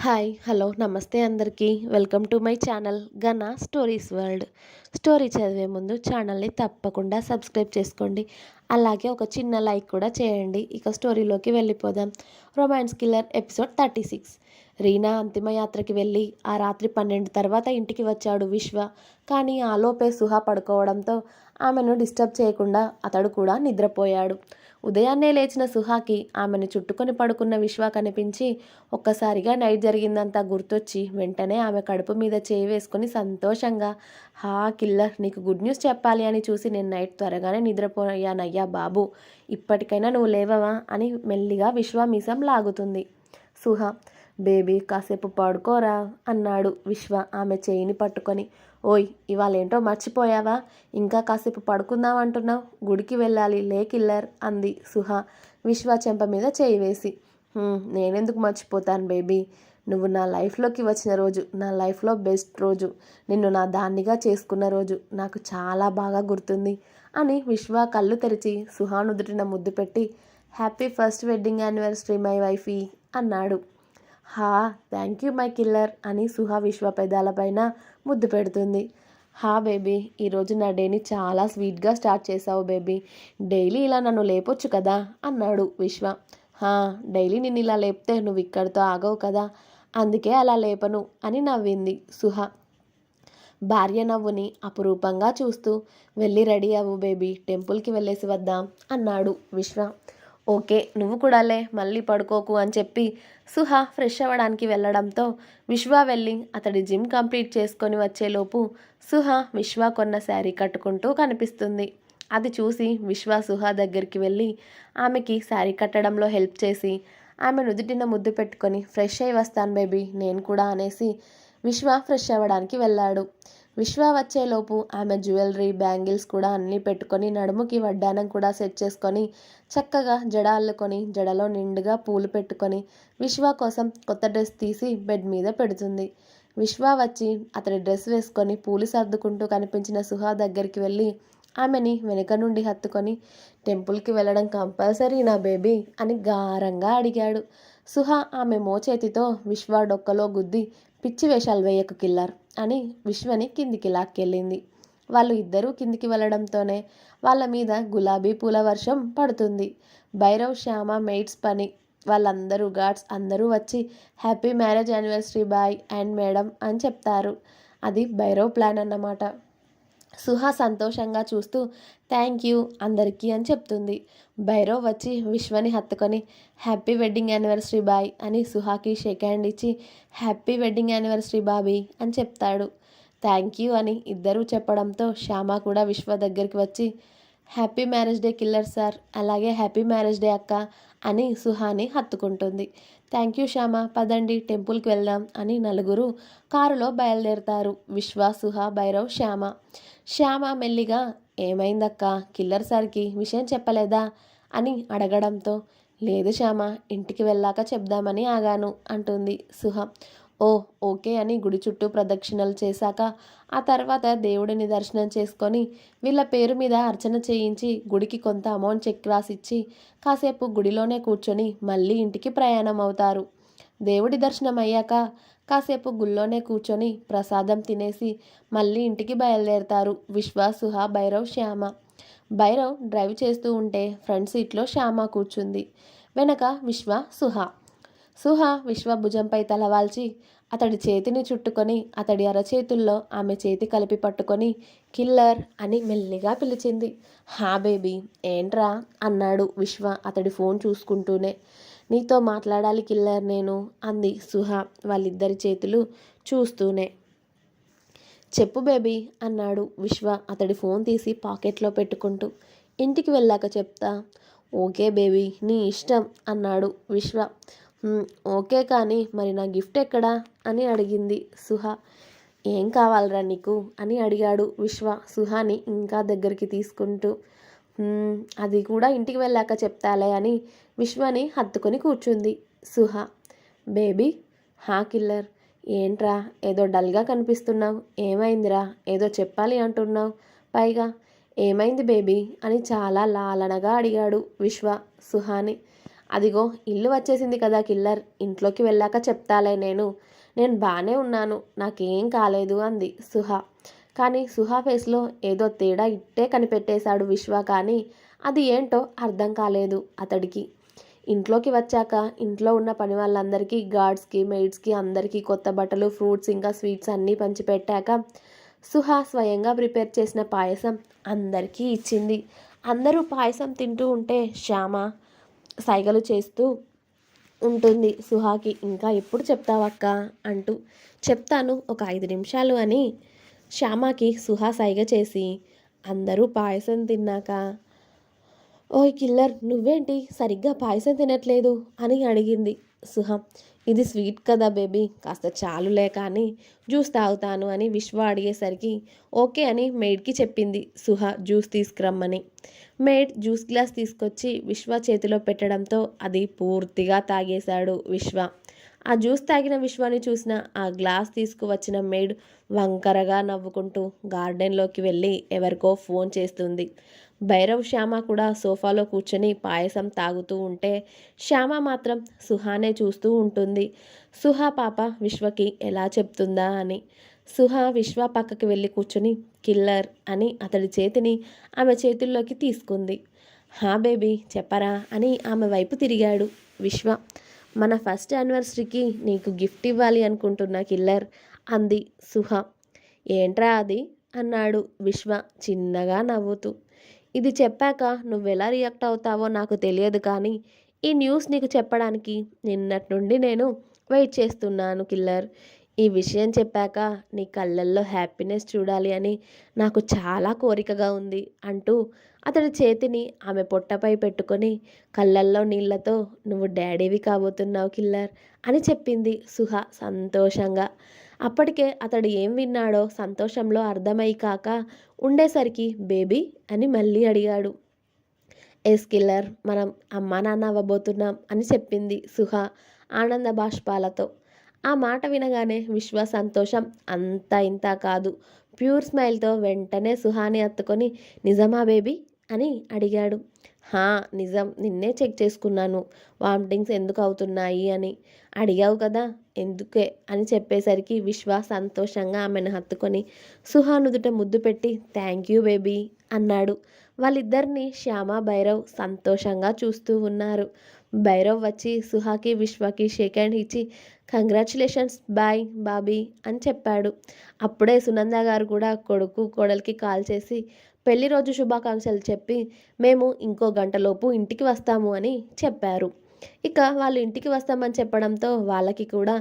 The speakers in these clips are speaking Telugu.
హాయ్ హలో నమస్తే అందరికీ వెల్కమ్ టు మై ఛానల్ గన స్టోరీస్ వరల్డ్. స్టోరీ చదివే ముందు ఛానల్ని తప్పకుండా సబ్స్క్రైబ్ చేసుకోండి. అలాగే ఒక చిన్న లైక్ కూడా చేయండి. ఇక స్టోరీలోకి వెళ్ళిపోదాం. Romance killer episode 36. రీనా అంతిమయాత్రకి వెళ్ళి ఆ రాత్రి 12 తర్వాత ఇంటికి వచ్చాడు విశ్వ. కానీ ఆలోపే సుహా పడుకోవడంతో ఆమెను డిస్టర్బ్ చేయకుండా అతడు కూడా నిద్రపోయాడు. ఉదయాన్నే లేచిన సుహాకి ఆమెను చుట్టుకొని పడుకున్న విశ్వ కనిపించి ఒక్కసారిగా నైట్ జరిగిందంతా గుర్తొచ్చి వెంటనే ఆమె కడుపు మీద చేయి వేసుకొని సంతోషంగా, హా కిల్లర్, నీకు గుడ్ న్యూస్ చెప్పాలి అని చూసి నేను నైట్ త్వరగానే నిద్రపోయానయ్యా బాబు, ఇప్పటికైనా నువ్వు లేవవా అని మెల్లిగా విశ్వ మీసం లాగుతుంది. సుహా, బేబీ కాసేపు పడుకోరా అన్నాడు విశ్వ ఆమె చేయిని పట్టుకొని. ఓయ్, ఇవాళేంటో మర్చిపోయావా? ఇంకా కాసేపు పడుకుందామంటున్నావు? గుడికి వెళ్ళాలి లే కిల్లర్ అంది సుహా విశ్వ చెంప మీద చేయి వేసి. నేనెందుకు మర్చిపోతాను బేబీ, నువ్వు నా లైఫ్లోకి వచ్చిన రోజు నా లైఫ్లో బెస్ట్ రోజు, నిన్ను నా దాన్నిగా చేసుకున్న రోజు నాకు చాలా బాగా గుర్తుంది అని విశ్వ కళ్ళు తెరిచి సుహా నుదుటిన ముద్దు పెట్టి, happy first wedding anniversary my wifey అన్నాడు. హా, థ్యాంక్ యూ మై కిల్లర్ అని సుహా విశ్వ పెదాలపైన ముద్దు పెడుతుంది. హా బేబీ, ఈరోజు నా డేని చాలా స్వీట్గా స్టార్ట్ చేసావు బేబీ, డైలీ ఇలా నన్ను లేపొచ్చు కదా అన్నాడు విశ్వ. హా, డైలీ నిన్ను ఇలా లేపితే నువ్వు ఇక్కడితో ఆగవు కదా, అందుకే అలా లేపను అని నవ్వింది సుహ. భార్య నవ్వుని అపురూపంగా చూస్తూ, వెళ్ళి రెడీ అవ్వు బేబీ, టెంపుల్కి వెళ్ళేసి వద్దాం అన్నాడు విశ్వ. ఓకే, నువ్వు కూడాలే, మళ్ళీ పడుకోకు అని చెప్పి సుహ ఫ్రెష్ అవ్వడానికి వెళ్ళడంతో విశ్వ వెళ్ళి అతడి జిమ్ కంప్లీట్ చేసుకొని వచ్చేలోపు సుహ విశ్వ కొన్న శారీ కట్టుకుంటూ కనిపిస్తుంది. అది చూసి విశ్వ సుహ దగ్గరికి వెళ్ళి ఆమెకి శారీ కట్టడంలో హెల్ప్ చేసి ఆమె నుదుటిన ముద్దు పెట్టుకొని, ఫ్రెష్ అయి వస్తాను బేబీ నేను కూడా అనేసి విశ్వ ఫ్రెష్ అవ్వడానికి వెళ్ళాడు. విశ్వ వచ్చేలోపు ఆమె జ్యువెలరీ, బ్యాంగిల్స్ కూడా అన్నీ పెట్టుకొని నడుముకి వడ్డానం కూడా సెట్ చేసుకొని చక్కగా జడ అల్లుకొని జడలో నిండుగా పూలు పెట్టుకొని విశ్వ కోసం కొత్త డ్రెస్ తీసి బెడ్ మీద పెడుతుంది. విశ్వ వచ్చి అతడి డ్రెస్ వేసుకొని పూలు సర్దుకుంటూ కనిపించిన సుహా దగ్గరికి వెళ్ళి ఆమెని వెనుక నుండి హత్తుకొని, టెంపుల్కి వెళ్ళడం కంపల్సరీ నా బేబీ అని గారంగా అడిగాడు. సుహ ఆమె మోచేతితో విశ్వ డొక్కలో గుద్ది, పిచ్చి వేషాలు వేయకు కిల్లర్ అని విశ్వని కిందికి లాక్కెళ్ళింది. వాళ్ళు ఇద్దరూ కిందికి వెళ్ళడంతోనే వాళ్ళ మీద గులాబీ పూల వర్షం పడుతుంది. భైరవ్, శ్యామ మెయిడ్స్ పని వాళ్ళందరూ గార్డ్స్ అందరూ వచ్చి happy marriage anniversary boy and madam అని చెప్తారు. అది భైరవ్ ప్లాన్ అన్నమాట. సుహా సంతోషంగా చూస్తూ థ్యాంక్ యూ అందరికీ అని చెప్తుంది. భైరవ్ వచ్చి విశ్వని హత్తుకొని హ్యాపీ వెడ్డింగ్ యానివర్సరీ బాయ్ అని సుహాకి షేక్ హ్యాండ్ ఇచ్చి హ్యాపీ వెడ్డింగ్ యానివర్సరీ బాబీ అని చెప్తాడు. థ్యాంక్ యూ అని ఇద్దరూ చెప్పడంతో శ్యామ కూడా విశ్వ దగ్గరికి వచ్చి happy marriage day killer sir, అలాగే హ్యాపీ మ్యారేజ్ డే అక్క అని సుహాని హత్తుకుంటుంది. థ్యాంక్ యూ శ్యామ, పదండి టెంపుల్కి వెళ్దాం అని నలుగురు కారులో బయలుదేరుతారు. విశ్వ, సుహ, భైరవ్, శ్యామ. శ్యామ మెల్లిగా, ఏమైందక్క, కిల్లర్ సార్కి విషయం చెప్పలేదా అని అడగడంతో, లేదు శ్యామ, ఇంటికి వెళ్ళాక చెప్దామని ఆగాను అంటుంది సుహ. ఓ ఓకే అని గుడి చుట్టూ ప్రదక్షిణలు చేశాక ఆ తర్వాత దేవుడిని దర్శనం చేసుకొని వీళ్ళ పేరు మీద అర్చన చేయించి గుడికి కొంత అమౌంట్ చెక్ రాసిచ్చి కాసేపు గుడిలోనే కూర్చొని మళ్ళీ ఇంటికి ప్రయాణం అవుతారు. దేవుడి దర్శనం అయ్యాక కాసేపు గుళ్ళోనే కూర్చొని ప్రసాదం తినేసి మళ్ళీ ఇంటికి బయలుదేరతారు విశ్వ, సుహ, భైరవ్, శ్యామ. భైరవ్ డ్రైవ్ చేస్తూ ఉంటే ఫ్రంట్ సీట్లో శ్యామ కూర్చుంది. వెనక విశ్వ, సుహ. సుహ విశ్వ భుజంపై తలవాల్చి అతడి చేతిని చుట్టుకొని అతడి అరచేతుల్లో ఆమె చేతి కలిపి పట్టుకొని కిల్లర్ అని మెల్లిగా పిలిచింది. హా బేబీ, ఏంట్రా అన్నాడు విశ్వ అతడి ఫోన్ చూసుకుంటూనే. నీతో మాట్లాడాలి కిల్లర్ నేను అంది సుహ వాళ్ళిద్దరి చేతులు చూస్తూనే. చెప్పు బేబీ అన్నాడు విశ్వ అతడి ఫోన్ తీసి పాకెట్లో పెట్టుకుంటూ. ఇంటికి వెళ్ళాక చెప్తా. ఓకే బేబీ, నీ ఇష్టం అన్నాడు విశ్వ. ఓకే, కానీ మరి నా గిఫ్ట్ ఎక్కడా అని అడిగింది సుహ. ఏం కావాలరా నీకు అని అడిగాడు విశ్వ సుహాని ఇంకా దగ్గరికి తీసుకుంటూ. అది కూడా ఇంటికి వెళ్ళాక చెప్తాలే అని విశ్వని హత్తుకొని కూర్చుంది సుహ. బేబీ. హా కిల్లర్, ఏంట్రా ఏదో డల్గా కనిపిస్తున్నావు, ఏమైందిరా, ఏదో చెప్పాలి అంటున్నావు, పైగా ఏమైంది బేబీ అని చాలా లాలనగా అడిగాడు విశ్వ సుహాని. అదిగో ఇల్లు వచ్చేసింది కదా కిల్లర్, ఇంట్లోకి వెళ్ళాక చెప్తాలే నేను బాగానే ఉన్నాను, నాకేం కాలేదు అంది సుహా. కానీ సుహా ఫేస్లో ఏదో తేడా ఇట్టే కనిపెట్టేశాడు విశ్వ. కానీ అది ఏంటో అర్థం కాలేదు అతడికి. ఇంట్లోకి వచ్చాక ఇంట్లో ఉన్న పని వాళ్ళందరికీ, గార్డ్స్కి, మెయిడ్స్కి అందరికీ కొత్త బట్టలు, ఫ్రూట్స్ ఇంకా స్వీట్స్ అన్నీ పంచిపెట్టాక సుహా స్వయంగా ప్రిపేర్ చేసిన పాయసం అందరికీ ఇచ్చింది. అందరూ పాయసం తింటూ ఉంటే శ్యామ సైగలు చేస్తూ ఉంటుంది సుహాకి. ఇంకా ఎప్పుడు చెప్తావక్క అంటూ. చెప్తాను ఒక 5 నిమిషాలు అని శ్యామకి సుహా సైగ చేసి అందరూ పాయసం తిన్నాక, ఓయ్ కిల్లర్, నువ్వేంటి సరిగ్గా పాయసం తినట్లేదు అని అడిగింది సుహ. ఇది స్వీట్ కదా బేబీ, కాస్త చాలులే కానీ జ్యూస్ తాగుతాను అని విశ్వ అడిగేసరికి ఓకే అని మెయిడ్కి చెప్పింది సుహ జ్యూస్ తీసుకురమ్మని. మెయిడ్ జ్యూస్ గ్లాస్ తీసుకొచ్చి విశ్వ చేతిలో పెట్టడంతో అది పూర్తిగా తాగేశాడు విశ్వ. ఆ జ్యూస్ తాగిన విశ్వాని చూసిన ఆ గ్లాస్ తీసుకువచ్చిన మెయిడ్ వంకరగా నవ్వుకుంటూ గార్డెన్లోకి వెళ్ళి ఎవరికో ఫోన్ చేస్తుంది. భైరవ్ శ్యామ కూడా సోఫాలో కూర్చొని పాయసం తాగుతూ ఉంటే శ్యామ మాత్రం సుహానే చూస్తూ ఉంటుంది. సుహా పాప విశ్వకి ఎలా చెప్తుందా అని. సుహా విశ్వ పక్కకి వెళ్ళి కూర్చొని కిల్లర్ అని అతడి చేతిని ఆమె చేతుల్లోకి తీసుకుంది. హా బేబీ చెప్పరా అని ఆమె వైపు తిరిగాడు విశ్వ. మన ఫస్ట్ యానివర్సరీకి నీకు గిఫ్ట్ ఇవ్వాలి అనుకుంటున్నా కిల్లర్ అంది సుహ. ఏంట్రా అది అన్నాడు విశ్వ చిన్నగా నవ్వుతూ. ఇది చెప్పాక నువ్వెలా రియాక్ట్ అవుతావో నాకు తెలియదు కానీ ఈ న్యూస్ నీకు చెప్పడానికి నిన్నటి నుండి నేను వెయిట్ చేస్తున్నాను కిల్లర్. ఈ విషయం చెప్పాక నీ కళ్ళల్లో హ్యాపీనెస్ చూడాలి అని నాకు చాలా కోరికగా ఉంది అంటూ అతడి చేతిని ఆమె పొట్టపై పెట్టుకొని కళ్ళల్లో నీళ్లతో నువ్వు డాడీవి కాబోతున్నావు కిల్లర్ అని చెప్పింది సుహ సంతోషంగా. అప్పటికే అతడు ఏం విన్నాడో సంతోషంలో అర్థమై కాక ఉండేసరికి బేబీ అని మళ్ళీ అడిగాడు. ఎస్ కిల్లర్, మనం అమ్మా నాన్న అవ్వబోతున్నాం అని చెప్పింది సుహ ఆనంద బాష్పాలతో. ఆ మాట వినగానే విశ్వ సంతోషం అంతా ఇంతా కాదు. ప్యూర్ స్మైల్తో వెంటనే సుహాని హత్తుకొని నిజమా బేబీ అని అడిగాడు. హా నిజం, నిన్నే చెక్ చేసుకున్నాను వామిటింగ్స్ ఎందుకు అవుతున్నాయి అని. అడిగావు కదా ఎందుకే అని చెప్పేసరికి విశ్వ సంతోషంగా ఆమెను హత్తుకొని సుహా నుదుట ముద్దు పెట్టి థ్యాంక్ యూ బేబీ అన్నాడు. వాళ్ళిద్దరిని శ్యామ భైరవ్ సంతోషంగా చూస్తూ ఉన్నారు. భైరవ్ వచ్చి సుహాకి విశ్వకి షేక్ హ్యాండ్ ఇచ్చి కంగ్రాచులేషన్స్ బాయ్ బాబీ అని చెప్పాడు. అప్పుడే సునంద గారు కూడా కొడుకు కోడలికి కాల్ చేసి పెళ్లి రోజు శుభాకాంక్షలు చెప్పి మేము ఇంకో గంటలోపు ఇంటికి వస్తాము అని చెప్పారు. ఇక వాళ్ళు ఇంటికి వస్తామని చెప్పడంతో వాళ్ళకి కూడా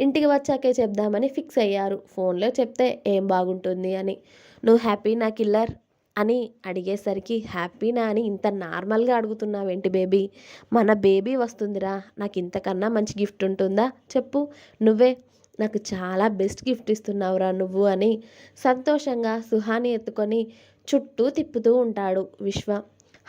ఇంటికి వచ్చాకే చెప్దామని ఫిక్స్ అయ్యారు. ఫోన్లో చెప్తే ఏం బాగుంటుంది అని. నువ్వు హ్యాపీనా కిల్లర్ అని అడిగేసరికి హ్యాపీనా అని ఇంత నార్మల్గా అడుగుతున్నావేంటి బేబీ, మన బేబీ వస్తుందిరా, నాకు ఇంతకన్నా మంచి గిఫ్ట్ ఉంటుందా చెప్పు, నువ్వే నాకు చాలా బెస్ట్ గిఫ్ట్ ఇస్తున్నావురా నువ్వు అని సంతోషంగా సుహాని ఎత్తుకొని చుట్టూ తిప్పుతూ ఉంటాడు విశ్వ.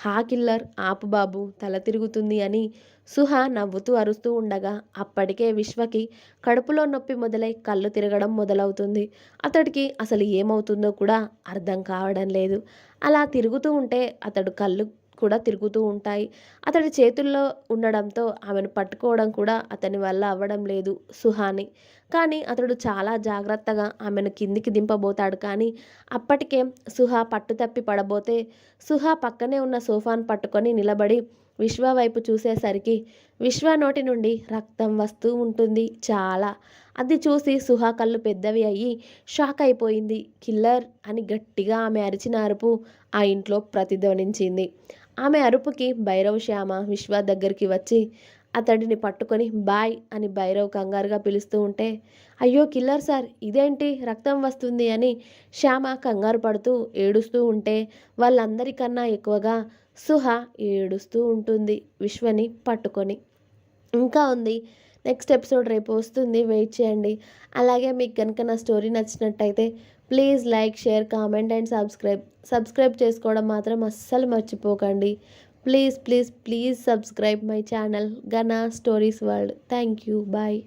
హా కిల్లర్ ఆపు బాబు, తల తిరుగుతుంది అని సుహ నవ్వుతూ అరుస్తూ ఉండగా అప్పటికే విశ్వకి కడుపులో నొప్పి మొదలై కళ్ళు తిరగడం మొదలవుతుంది. అతడికి అసలు ఏమవుతుందో కూడా అర్థం కావడం లేదు. అలా తిరుగుతూ ఉంటే అతడు కళ్ళు కూడా తిరుగుతూ ఉంటాయి. అతడి చేతుల్లో ఉండడంతో ఆమెను పట్టుకోవడం కూడా అతని వల్ల అవ్వడం లేదు సుహాని. కానీ అతడు చాలా జాగ్రత్తగా ఆమెను కిందికి దింపబోతాడు. కానీ అప్పటికే సుహ పట్టుతప్పి పడబోతే సుహ పక్కనే ఉన్న సోఫాను పట్టుకొని నిలబడి విశ్వ వైపు చూసేసరికి విశ్వ నోటి నుండి రక్తం వస్తూ ఉంటుంది చాలా. అది చూసి సుహ కళ్ళు పెద్దవి అయ్యి షాక్ అయిపోయింది. కిల్లర్ అని గట్టిగా ఆమె అరిచిన అరుపు ఆ ఇంట్లో ప్రతిధ్వనించింది. ఆమె అరుపుకి భైరవ్ శ్యామ విశ్వ దగ్గరికి వచ్చి అతడిని పట్టుకొని బాయ్ అని భైరవ్ కంగారుగా పిలుస్తూ ఉంటే అయ్యో కిల్లర్ సార్ ఇదేంటి రక్తం వస్తుంది అని శ్యామ కంగారు పడుతూ ఏడుస్తూ ఉంటే వాళ్ళందరికన్నా ఎక్కువగా సుహ ఏడుస్తూ ఉంటుంది విశ్వని పట్టుకొని. ఇంకా ఉంది, నెక్స్ట్ ఎపిసోడ్ రేపు వస్తుంది, వెయిట్ చేయండి. అలాగే మీకు కనుక నా స్టోరీ నచ్చినట్టయితే please like share comment and subscribe చేసుకోవడం మాత్రం అస్సలు మర్చిపోకండి. Please please please subscribe my channel Gana stories world. Thank you, bye.